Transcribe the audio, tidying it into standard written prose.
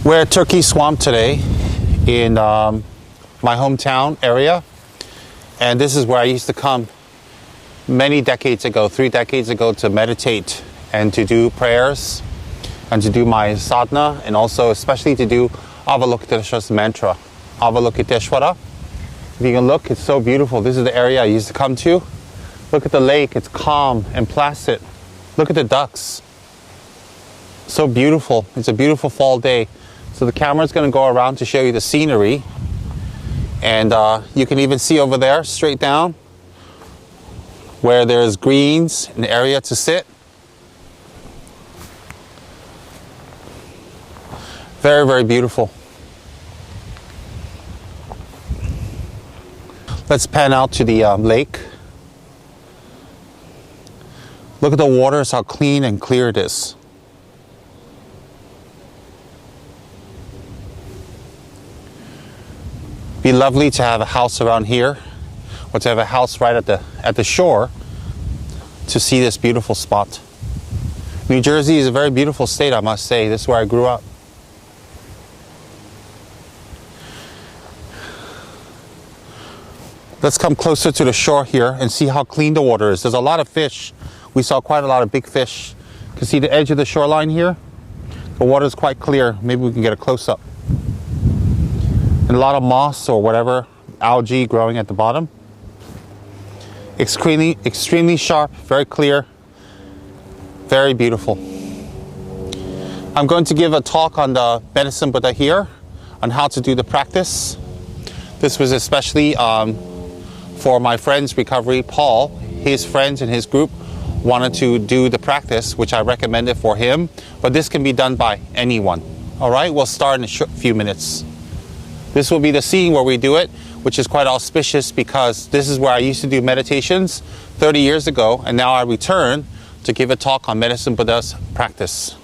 We're at Turkey Swamp today in my hometown area, and this is where I used to come many decades ago, 3 decades ago, to meditate and to do prayers and to do my sadhana, and also especially to do Avalokiteshvara's mantra, Avalokiteshvara. If you can look, it's so beautiful. This is the area I used to come to. Look at the lake, it's calm and placid. Look at the ducks. So beautiful. It's a beautiful fall day. So the camera's going to go around to show you the scenery. And you can even see over there, straight down, where there's greens, an area to sit. Very, very beautiful. Let's pan out to the lake. Look at the waters, how clean and clear it is. Be lovely to have a house around here, or to have a house right at the shore to see this beautiful spot. New Jersey is a very beautiful state, I must say. This is where I grew up. Let's come closer to the shore here and see how clean the water is. There's a lot of fish. We saw quite a lot of big fish. You can see the edge of the shoreline here. The water is quite clear. Maybe we can get a close-up. And a lot of moss or whatever, algae growing at the bottom. Extremely sharp, very clear, very beautiful. I'm going to give a talk on the Medicine Buddha here, on how to do the practice. This was especially for my friend's recovery, Paul. His friends and his group wanted to do the practice, which I recommended for him, but this can be done by anyone. All right, we'll start in a few minutes. This will be the scene where we do it, which is quite auspicious because this is where I used to do meditations 30 years ago, and now I return to give a talk on Medicine Buddha's practice.